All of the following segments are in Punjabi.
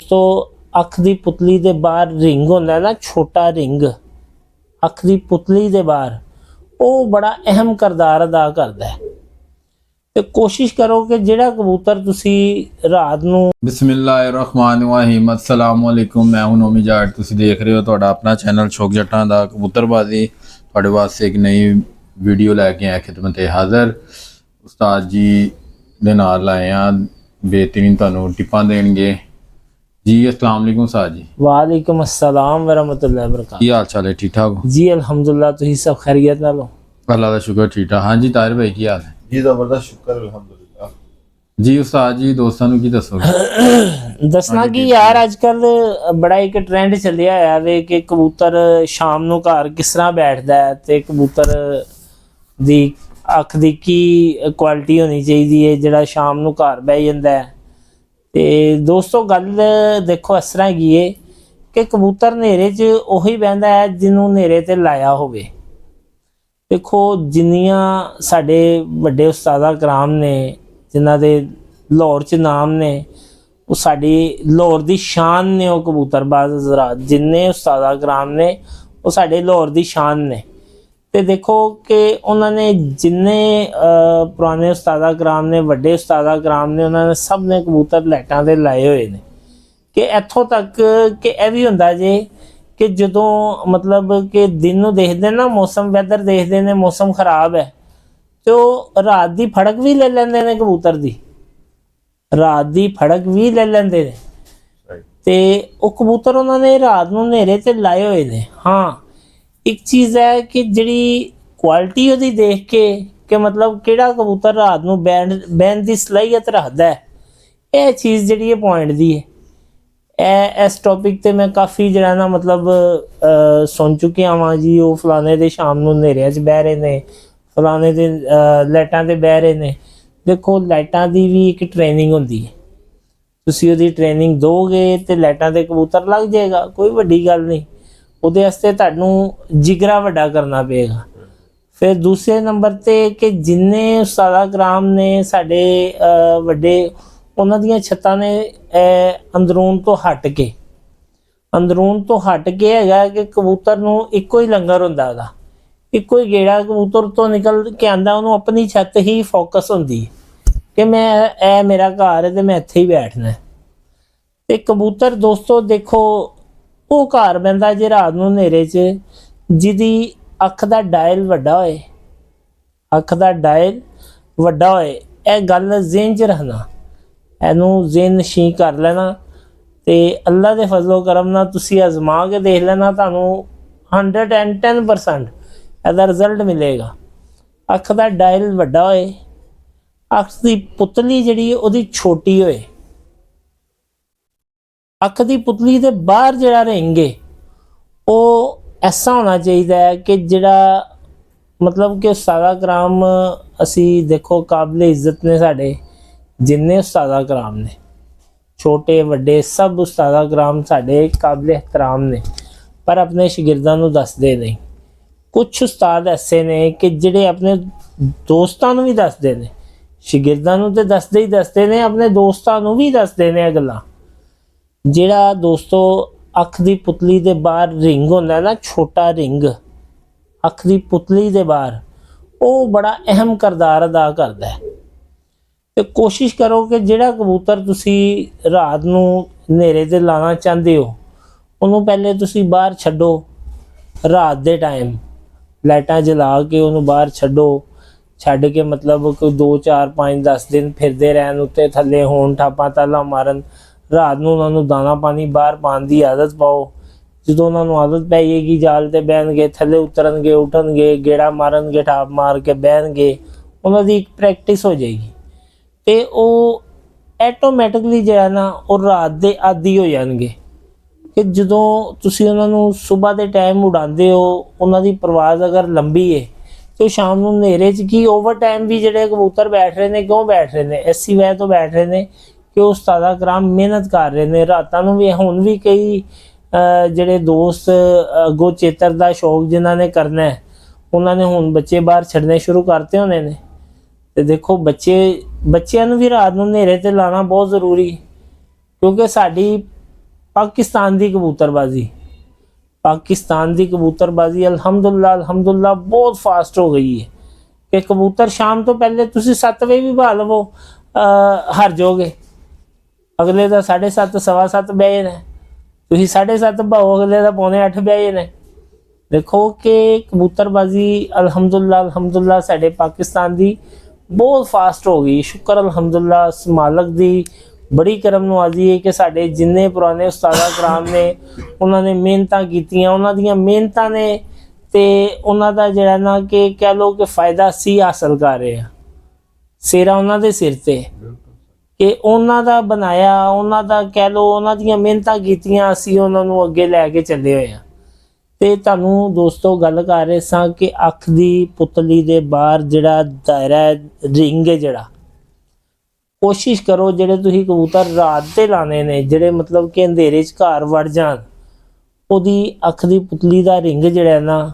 तो अख दी पुतली दे बाहर रिंग होंदा है ना, छोटा रिंग अख दी पुतली दे बाहर, वो बड़ा अहम किरदार अदा करता है। तो कोशिश करो कि जिहड़ा कबूतर तुसी रात नूं बिस्मिल्लाहिर्रहमानिर्रहीम अस्सलाम वालेकुम। मैं हूं नोमी जाट, तुसी देख रहे हो तुहाडा अपना चैनल शौक जट्टां दा कबूतरबाजी। तुहाडे वास्ते एक नई वीडियो लैके आया खिदमत हाज़र। उस्ताद जी दे नाल आए हैं, बेहतरीन तुहानूं टिप्पां देणगे जी। अस्सलाम वालेकुम उस्ताद जी। वालेकुम अस्सलाम वरहमतुल्लाहि वबरकातुहू। की हाल चाल है? ठीक ठाक हो जी अल्हम्दुलिल्लाह, तुसी सब खैरियत नाल हो? अल्लाह का शुक्र, ठीक ठाक। हाँ जी ताहिर भाई की हाल है? जी जबरदस्त, शुक्र अल्हम्दुलिल्लाह जी उस्ताद जी दोस्तों नूं की दसोगे? दसना कि यार अजकल बड़ा एक ट्रेंड चलिया है वे कि कबूतर शाम नूं घर किस तरह बैठदा है ते कबूतर दी अख दी की क्वालिटी होनी चाहिए है जेड़ा शाम नूं घर बह जांदा है। ते दोस्तों गल देखो इस तरह की है कि कबूतर नेरे च उही बहंदा है जिन्हों नेरे ते लाया होवे। देखो जिन्नियां साडे वड्डे उस्तादा कराम ने जिन्हां दे लाहौर च नाम ने, वो साडी लाहौर दी शान ने। वो कबूतरबाज हज़रात जिन्ने उस्तादा कराम ने वो साडे लाहौर दी शान ने। ते देखो कि उन्होंने जिन्ने पुराने उस्तादा कराम ने, वड्डे उस्तादा कराम ने, उन्होंने सब ने कबूतर लाइटां ते लाए हुए ने कि इत्थों तक कि यह भी हुंदा जे कि जदों मतलब कि दिन नूं देखदे ना, मौसम वैदर देखदे ने मौसम खराब है तो रात दी फड़क भी ले लैंदे ने कबूतर दी, रात दी फड़क भी ले लैंदे ने। ते वो कबूतर उन्होंने रात नूं नेरे ते लाए हुए ने। हाँ एक चीज़ है कि जिहड़ी क्वालिटी उहदी देख के कि मतलब किहड़ा कबूतर रात नूं बैण दी सलाहियत रखदा है, यह चीज़ जिहड़ी है पॉइंट दी है। इस टॉपिक ते मैं काफ़ी जिहड़ा ना मतलब सुन चुकिया वां जी। वो फलाने दे शाम नूं नेरिਆਂ 'च बह रहे ने, फलाने दे लाइटां ते बह रहे ने। देखो लाइटां दी भी एक ट्रेनिंग होंदी है, तुसी उहदी ट्रेनिंग दोगे ते लाइटां ते कबूतर लग जाएगा, कोई वड्डी गल नहीं। ਉਹਦੇ ਵਾਸਤੇ ਤੁਹਾਨੂੰ ਜਿਗਰਾ ਵੱਡਾ ਕਰਨਾ ਪਏਗਾ। ਫਿਰ ਦੂਸਰੇ ਨੰਬਰ ਤੇ ਕਿ ਜਿੰਨੇ ਉਸਤਾਦਾ ਕਰਾਮ ਨੇ ਸਾਡੇ ਵੱਡੇ, ਉਹਨਾਂ ਦੀਆਂ ਛੱਤਾਂ ਨੇ ਅੰਦਰੂਨ ਤੋਂ ਹਟ ਕੇ ਹੈਗਾ ਕਿ ਕਬੂਤਰ ਨੂੰ ਇੱਕੋ ਹੀ ਲੰਗਰ ਹੁੰਦਾ ਉਹਦਾ, ਇੱਕੋ ਹੀ ਗੇੜਾ ਕਬੂਤਰ ਤੋਂ ਨਿਕਲ ਕੇ ਆਂਦਾ, ਉਹਨੂੰ ਆਪਣੀ ਛੱਤ ਹੀ ਫੋਕਸ ਹੁੰਦੀ ਕਿ ਮੈਂ ਇਹ ਮੇਰਾ ਘਰ ਹੈ ਤੇ ਮੈਂ ਇੱਥੇ ਹੀ ਬੈਠਣਾ। ਤੇ ਕਬੂਤਰ ਦੋਸਤੋ ਦੇਖੋ ਉਹ ਘਰ ਬਹਿੰਦਾ ਜੇ ਰਾਤ ਨੂੰ ਹਨੇਰੇ 'ਚ ਜਿਹਦੀ ਅੱਖ ਦਾ ਡਾਇਲ ਵੱਡਾ ਹੋਏ, ਅੱਖ ਦਾ ਡਾਇਲ ਵੱਡਾ ਹੋਏ। ਇਹ ਗੱਲ ਜ਼ਿਹਨ 'ਚ ਰੱਖਣਾ, ਇਹਨੂੰ ਜ਼ਿਹਨ ਨਸ਼ੀਂ ਕਰ ਲੈਣਾ ਤੇ ਅੱਲਾ ਦੇ ਫਜ਼ਲੋ ਕਰਮ ਨਾਲ ਤੁਸੀਂ ਅਜ਼ਮਾ ਕੇ ਦੇਖ ਲੈਣਾ, ਤੁਹਾਨੂੰ 110% ਇਹਦਾ ਰਿਜ਼ਲਟ ਮਿਲੇਗਾ। ਅੱਖ ਦਾ ਡਾਇਲ ਵੱਡਾ ਹੋਏ, ਅੱਖ ਦੀ ਪੁਤਲੀ ਜਿਹੜੀ ਉਹਦੀ ਛੋਟੀ ਹੋਏ, अख की पुतली के बाहर जड़ा रहेंगे वो ऐसा होना चाहिए है कि जड़ा मतलब कि उस्तादा कराम असी देखो काबिल इज्जत ने साढ़े जिन्ने उस्तादा कराम ने, छोटे वड्डे सब उस्तादा कराम साढ़े काबिल एहतराम ने, पर अपने शागिर्दां नूं दसदे नहीं। कुछ उस्ताद ऐसे ने कि जिहड़े अपने दोस्तां नूं भी दसदे ने, शागिर्दां नूं ते दसदे ही दसदे ने, अपने दोस्तां नूं भी दसदे ने गल्लां। ਜਿਹੜਾ ਦੋਸਤੋ ਅੱਖ ਦੀ ਪੁਤਲੀ ਦੇ ਬਾਹਰ ਰਿੰਗ ਹੁੰਦਾ ਨਾ, ਛੋਟਾ ਰਿੰਗ ਅੱਖ ਦੀ ਪੁਤਲੀ ਦੇ ਬਾਹਰ, ਉਹ ਬੜਾ ਅਹਿਮ ਕਿਰਦਾਰ ਅਦਾ ਕਰਦਾ ਹੈ। ਤੇ ਕੋਸ਼ਿਸ਼ ਕਰੋ ਕਿ ਜਿਹੜਾ ਕਬੂਤਰ ਤੁਸੀਂ ਰਾਤ ਨੂੰ ਹਨੇਰੇ ਤੇ ਲਾਣਾ ਚਾਹੁੰਦੇ ਹੋ, ਉਹਨੂੰ ਪਹਿਲੇ ਤੁਸੀਂ ਬਾਹਰ ਛੱਡੋ। ਰਾਤ ਦੇ ਟਾਈਮ ਲਾਈਟਾਂ ਜਲਾ ਕੇ ਉਹਨੂੰ ਬਾਹਰ ਛੱਡ ਕੇ ਮਤਲਬ ਕੋਈ 2 4 5 10 ਦਿਨ ਫਿਰਦੇ ਰਹਿਣ, ਉੱਤੇ ਥੱਲੇ ਹੋਣ, ਠਾਪਾਂ ਤਾਲਾ ਮਾਰਨ। ਰਾਤ ਨੂੰ ਉਹਨਾਂ ਨੂੰ ਦਾਣਾ ਪਾਣੀ ਬਾਹਰ ਪਾਉਣ ਦੀ ਆਦਤ ਪਾਓ। ਜਦੋਂ ਉਹਨਾਂ ਨੂੰ ਆਦਤ ਪੈ ਜਾਏਗੀ ਜਾਲ ਤੇ ਬਹਿਣਗੇ, ਥੱਲੇ ਉਤਰਨਗੇ, ਉੱਠਣਗੇ, ਗੇੜਾ ਮਾਰਨਗੇ, ਠਾਪ ਮਾਰ ਕੇ ਬਹਿਣਗੇ, ਉਹਨਾਂ ਦੀ ਇੱਕ ਪ੍ਰੈਕਟਿਸ ਹੋ ਜਾਏਗੀ ਤੇ ਉਹ ਆਟੋਮੈਟਿਕਲੀ ਜਿਹੜਾ ਨਾ ਉਹ ਰਾਤ ਦੇ ਆਦੀ ਹੋ ਜਾਣਗੇ ਕਿ ਜਦੋਂ ਤੁਸੀਂ ਉਹਨਾਂ ਨੂੰ ਸਵੇਰ ਦੇ ਟਾਈਮ ਉਡਾਉਂਦੇ ਹੋ, ਉਹਨਾਂ ਦੀ ਪ੍ਰਵਾਜ਼ ਅਗਰ ਲੰਬੀ ਹੈ ਤੇ ਸ਼ਾਮ ਨੂੰ ਹਨੇਰੇ 'ਚ ਕੀ ਓਵਰ ਟਾਈਮ ਵੀ ਜਿਹੜੇ ਕਬੂਤਰ ਬੈਠ ਰਹੇ ਨੇ, ਕਿਉਂ ਬੈਠ ਰਹੇ ਨੇ? ਇਸੀ ਵਜ੍ਹਾ ਤੋਂ ਬੈਠ ਰਹੇ ਨੇ कि उस्तादा कराम मेहनत कर रहे हैं रातां नूं भी। हुण भी कई जिहड़े दोस्त अगों चेतर दा शौक जिन्हां ने करना है, उन्होंने हुण बच्चे बाहर छड्डने शुरू करते होने ने। ते देखो बच्चिआं नूं भी रात नूं हनेरे ते लाना बहुत ज़रूरी, क्योंकि साडी ਪਾਕਿਸਤਾਨ ਦੀ ਕਬੂਤਰਬਾਜ਼ੀ ਅਲਹਮਦੁਲਿल्लाह ਬਹੁਤ ਫਾਸਟ ਹੋ ਗਈ ਹੈ ਕਿ ਕਬੂਤਰ ਸ਼ਾਮ ਤੋਂ ਪਹਿਲੇ ਤੁਸੀਂ 7 ਵਜੇ ਵੀ ਭਾ ਲਵੋ ਹਾਰ ਜਾਓਗੇ। ਅਗਲੇ ਦਾ 7:30 7:15 ਬਹਿ ਨੇ, ਤੁਸੀਂ 7:30 ਭਾਓ, ਅਗਲੇ ਦਾ 7:45 ਬਹਿ ਨੇ। ਦੇਖੋ ਕਿ ਕਬੂਤਰਬਾਜ਼ੀ ਅਲਹਮਦੁਲਿल्लाह ਸਾਡੇ ਪਾਕਿਸਤਾਨ ਦੀ ਬਹੁਤ ਫਾਸਟ ਹੋ ਗਈ। ਸ਼ੁਕਰ ਅਲਹਮਦੁਲਿल्लाह ਉਸ ਮਾਲਕ ਦੀ ਬੜੀ ਕਰਮ ਨਵਾਜ਼ੀ ਹੈ ਕਿ ਸਾਡੇ ਜਿੰਨੇ ਪੁਰਾਣੇ ਉਸਤਾਦਾ ਕਰਾਮ ਨੇ ਉਹਨਾਂ ਨੇ ਮਿਹਨਤਾਂ ਕੀਤੀਆਂ, ਉਹਨਾਂ ਦੀਆਂ ਮਿਹਨਤਾਂ ਨੇ ਤੇ ਉਹਨਾਂ ਦਾ ਜਿਹੜਾ ਨਾ ਕਿ ਕਹਿ ਲਓ ਕਿ ਫਾਇਦਾ ਸੀ ਹਾਸਲ ਕਰ ਰਹੇ ਆ। ਸਿਰਾ ਉਹਨਾਂ ਦੇ ਸਿਰ ਤੇ ਕਿ ਉਹਨਾਂ ਦਾ ਬਣਾਇਆ, ਉਹਨਾਂ ਦਾ ਕਹਿ ਲਓ ਉਹਨਾਂ ਦੀਆਂ ਮਿਹਨਤਾਂ ਕੀਤੀਆਂ, ਅਸੀਂ ਉਹਨਾਂ ਨੂੰ ਅੱਗੇ ਲੈ ਕੇ ਚੱਲੇ ਹੋਏ ਆ। ਤੇ ਤੁਹਾਨੂੰ ਦੋਸਤੋ ਗੱਲ ਕਰ ਰਹੇ ਸਾਂ ਕਿ ਅੱਖ ਦੀ ਪੁਤਲੀ ਦੇ ਬਾਹਰ ਜਿਹੜਾ ਦਾਇਰਾ ਰਿੰਗ ਹੈ, ਜਿਹੜਾ ਕੋਸ਼ਿਸ਼ ਕਰੋ ਜਿਹੜੇ ਤੁਸੀਂ ਕਬੂਤਰ ਰਾਤ ਤੇ ਲਾਣੇ ਨੇ, ਜਿਹੜੇ ਮਤਲਬ ਕਿ ਅੰਧੇਰੇ 'ਚ ਘਰ ਵੜ ਜਾਣ, ਉਹਦੀ ਅੱਖ ਦੀ ਪੁਤਲੀ ਦਾ ਰਿੰਗ ਜਿਹੜਾ ਨਾ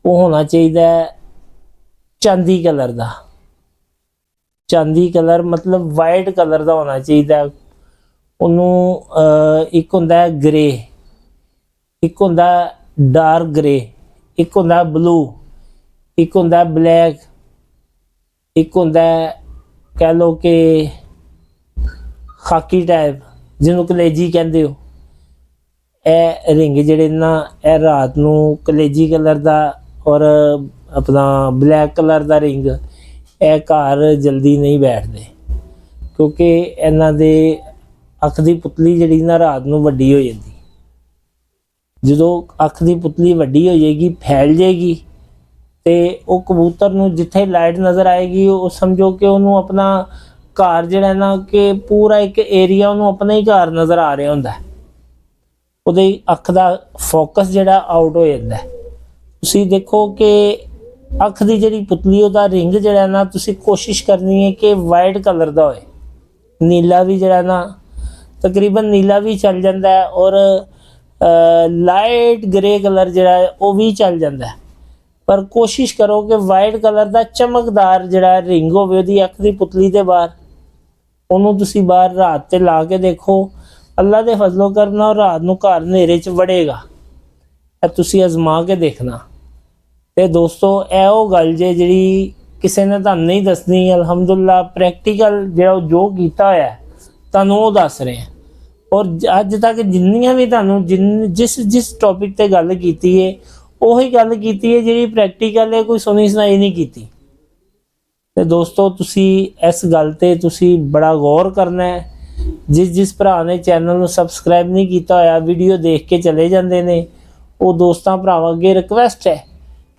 ਉਹ ਹੋਣਾ ਚਾਹੀਦਾ ਚਾਂਦੀ ਕਲਰ ਦਾ। ਚਾਂਦੀ ਕਲਰ ਮਤਲਬ ਵਾਈਟ ਕਲਰ ਦਾ ਹੋਣਾ ਚਾਹੀਦਾ। ਉਹਨੂੰ ਇੱਕ ਹੁੰਦਾ ਗ੍ਰੇ, ਇੱਕ ਹੁੰਦਾ ਡਾਰਕ ਗ੍ਰੇ, ਇੱਕ ਹੁੰਦਾ ਬਲੂ, ਇੱਕ ਹੁੰਦਾ ਬਲੈਕ, ਇੱਕ ਹੁੰਦਾ ਕਹਿ ਲਓ ਕਿ ਖਾਕੀ ਟਾਈਪ ਜਿਹਨੂੰ ਕਲੇਜੀ ਕਹਿੰਦੇ ਹੋ। ਇਹ ਰਿੰਗ ਜਿਹੜੇ ਨਾ ਇਹ ਰਾਤ ਨੂੰ ਕਲੇਜੀ ਕਲਰ ਦਾ ਔਰ ਆਪਣਾ ਬਲੈਕ ਕਲਰ ਦਾ ਰਿੰਗ ਇਹ ਘਰ ਜਲਦੀ ਨਹੀਂ ਬੈਠਦੇ, ਕਿਉਂਕਿ ਇਹਨਾਂ ਦੇ ਅੱਖ ਦੀ ਪੁਤਲੀ ਜਿਹੜੀ ਨਾ ਰਾਤ ਨੂੰ ਵੱਡੀ ਹੋ ਜਾਂਦੀ। ਜਦੋਂ ਅੱਖ ਦੀ ਪੁਤਲੀ ਵੱਡੀ ਹੋ ਜਾਏਗੀ, ਫੈਲ ਜਾਏਗੀ, ਤੇ ਉਹ ਕਬੂਤਰ ਨੂੰ ਜਿੱਥੇ ਲਾਈਟ ਨਜ਼ਰ ਆਏਗੀ ਉਹ ਸਮਝੋ ਕਿ ਉਹਨੂੰ ਆਪਣਾ ਘਰ ਜਿਹੜਾ ਨਾ ਕਿ ਪੂਰਾ ਇੱਕ ਏਰੀਆ ਉਹਨੂੰ ਆਪਣਾ ਹੀ ਘਰ ਨਜ਼ਰ ਆ ਰਿਹਾ ਹੁੰਦਾ। ਉਹਦੀ ਅੱਖ ਦਾ ਫੋਕਸ ਜਿਹੜਾ ਆਊਟ ਹੋ ਜਾਂਦਾ। ਤੁਸੀਂ ਦੇਖੋ ਕਿ ਅੱਖ ਦੀ ਜਿਹੜੀ ਪੁਤਲੀ ਉਹਦਾ ਰਿੰਗ ਜਿਹੜਾ ਨਾ ਤੁਸੀਂ ਕੋਸ਼ਿਸ਼ ਕਰਨੀ ਹੈ ਕਿ ਵਾਈਟ ਕਲਰ ਦਾ ਹੋਏ। ਨੀਲਾ ਵੀ ਜਿਹੜਾ ਨਾ ਤਕਰੀਬਨ ਨੀਲਾ ਵੀ ਚੱਲ ਜਾਂਦਾ ਹੈ ਔਰ ਲਾਈਟ ਗ੍ਰੇ ਕਲਰ ਜਿਹੜਾ ਉਹ ਵੀ ਚੱਲ ਜਾਂਦਾ, ਪਰ ਕੋਸ਼ਿਸ਼ ਕਰੋ ਕਿ ਵਾਈਟ ਕਲਰ ਦਾ ਚਮਕਦਾਰ ਜਿਹੜਾ ਰਿੰਗ ਹੋਵੇ ਉਹਦੀ ਅੱਖ ਦੀ ਪੁਤਲੀ ਦੇ ਬਾਹਰ। ਉਹਨੂੰ ਤੁਸੀਂ ਬਾਹਰ ਰਾਤ ਤੇ ਲਾ ਕੇ ਦੇਖੋ, ਅੱਲਾ ਦੇ ਫਜ਼ਲੋ ਕਰਨਾ ਔਰ ਰਾਤ ਨੂੰ ਘਰ ਹਨੇਰੇ 'ਚ ਵੜੇਗਾ। ਇਹ ਤੁਸੀਂ ਅਜ਼ਮਾ ਕੇ ਦੇਖਣਾ। ਤੇ ਦੋਸਤੋ ਇਹ ਉਹ ਗੱਲ ਜਿਹੜੀ ਕਿਸੇ ਨੇ ਤੁਹਾਨੂੰ ਨਹੀਂ ਦੱਸਣੀ, ਅਲਹਮਦੁਲਿल्लाह ਪ੍ਰੈਕਟੀਕਲ ਜਿਹੜਾ ਜੋ ਕੀਤਾ ਹੋਇਆ ਤੁਹਾਨੂੰ ਉਹ ਦੱਸ ਰਹੇ ਹਾਂ। ਔਰ ਅੱਜ ਤੱਕ ਜਿੰਨੀਆਂ ਵੀ ਤੁਹਾਨੂੰ ਜਿਸ ਟੌਪਿਕ ਤੇ ਗੱਲ ਕੀਤੀ ਹੈ ਉਹੀ ਗੱਲ ਕੀਤੀ ਹੈ ਜਿਹੜੀ ਪ੍ਰੈਕਟੀਕਲ ਹੈ, ਕੋਈ ਸੁਣੀ ਸੁਣਾਈ ਨਹੀਂ ਕੀਤੀ। ਤੇ ਦੋਸਤੋ ਤੁਸੀਂ ਇਸ ਗੱਲ ਤੇ ਤੁਸੀਂ ਬੜਾ ਗੌਰ ਕਰਨਾ ਹੈ। ਜਿਸ ਭਰਾ ਨੇ ਚੈਨਲ ਨੂੰ ਸਬਸਕ੍ਰਾਈਬ ਨਹੀਂ ਕੀਤਾ ਹੋਇਆ, ਵੀਡੀਓ ਦੇਖ ਕੇ ਚਲੇ ਜਾਂਦੇ ਨੇ, ਉਹ ਦੋਸਤਾਂ ਭਰਾਵਾਂ ਅੱਗੇ ਰਿਕਵੈਸਟ ਹੈ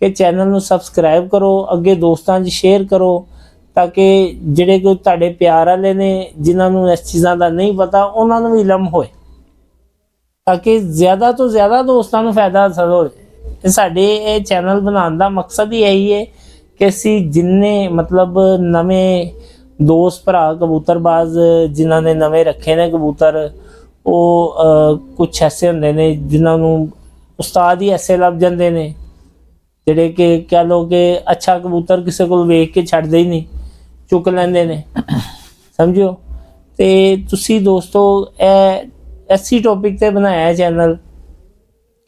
ਕਿ ਚੈਨਲ ਨੂੰ ਸਬਸਕ੍ਰਾਈਬ ਕਰੋ, ਅੱਗੇ ਦੋਸਤਾਂ 'ਚ ਸ਼ੇਅਰ ਕਰੋ, ਤਾਂ ਕਿ ਜਿਹੜੇ ਕੋਈ ਤੁਹਾਡੇ ਪਿਆਰ ਵਾਲੇ ਨੇ ਜਿਨ੍ਹਾਂ ਨੂੰ ਇਸ ਚੀਜ਼ਾਂ ਦਾ ਨਹੀਂ ਪਤਾ ਉਹਨਾਂ ਨੂੰ ਵੀ ਇਲਮ ਹੋਏ, ਤਾਂ ਕਿ ਜ਼ਿਆਦਾ ਤੋਂ ਜ਼ਿਆਦਾ ਦੋਸਤਾਂ ਨੂੰ ਫਾਇਦਾ ਹਾਸਲ ਹੋਵੇ। ਸਾਡੇ ਇਹ ਚੈਨਲ ਬਣਾਉਣ ਦਾ ਮਕਸਦ ਹੀ ਇਹੀ ਹੈ ਕਿ ਅਸੀਂ ਜਿੰਨੇ ਮਤਲਬ ਨਵੇਂ ਦੋਸਤ ਭਰਾ ਕਬੂਤਰਬਾਜ਼ ਜਿਨ੍ਹਾਂ ਨੇ ਨਵੇਂ ਰੱਖੇ ਨੇ ਕਬੂਤਰ, ਉਹ ਕੁਛ ਐਸੇ ਹੁੰਦੇ ਨੇ ਜਿਨ੍ਹਾਂ ਨੂੰ ਉਸਤਾਦ ਹੀ ਐਸੇ ਲੱਭ ਜਾਂਦੇ ਨੇ ਜਿਹੜੇ ਕਿ ਕਹਿ ਲਓ ਕਿ ਅੱਛਾ ਕਬੂਤਰ ਕਿਸੇ ਕੋਲ ਵੇਖ ਕੇ ਛੱਡਦੇ ਹੀ ਨਹੀਂ, ਚੁੱਕ ਲੈਂਦੇ ਨੇ, ਸਮਝਿਓ। ਤੇ ਤੁਸੀਂ ਦੋਸਤੋ ਇਹ ਐਸੀ ਟੌਪਿਕ ਤੇ ਬਣਾਇਆ ਚੈਨਲ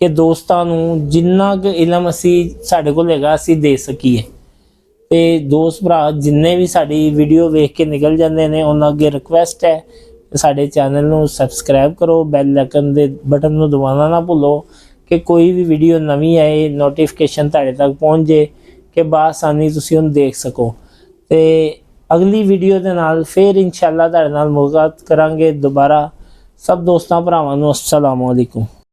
ਕਿ ਦੋਸਤਾਂ ਨੂੰ ਜਿੰਨਾ ਕੁ ਇਲਮ ਅਸੀਂ ਸਾਡੇ ਕੋਲ ਹੈਗਾ ਅਸੀਂ ਦੇ ਸਕੀਏ। ਤੇ ਦੋਸਤ ਭਰਾ ਜਿੰਨੇ ਵੀ ਸਾਡੀ ਵੀਡੀਓ ਵੇਖ ਕੇ ਨਿਕਲ ਜਾਂਦੇ ਨੇ ਉਹਨਾਂ ਅੱਗੇ ਰਿਕਵੈਸਟ ਹੈ ਕਿ ਸਾਡੇ ਚੈਨਲ ਨੂੰ ਸਬਸਕ੍ਰਾਈਬ ਕਰੋ, ਬੈਲ ਆਈਕਨ ਦੇ ਬਟਨ ਨੂੰ ਦਬਾਉਣਾ ਨਾ ਭੁੱਲੋ ਕਿ ਕੋਈ ਵੀ ਵੀਡੀਓ ਨਵੀਂ ਆਏ ਨੋਟੀਫਿਕੇਸ਼ਨ ਤੁਹਾਡੇ ਤੱਕ ਪਹੁੰਚ ਜੇ ਕਿ ਬਾਸਾਨੀ ਤੁਸੀਂ ਉਹਨੂੰ ਦੇਖ ਸਕੋ। ਤੇ ਅਗਲੀ ਵੀਡੀਓ ਦੇ ਨਾਲ ਫਿਰ ਇਨਸ਼ਾਅੱਲਾ ਤੁਹਾਡੇ ਨਾਲ ਮੁਲਾਕਾਤ ਕਰਾਂਗੇ ਦੁਬਾਰਾ। ਸਭ ਦੋਸਤਾਂ ਭਰਾਵਾਂ ਨੂੰ अस्सलाम वालेकुम।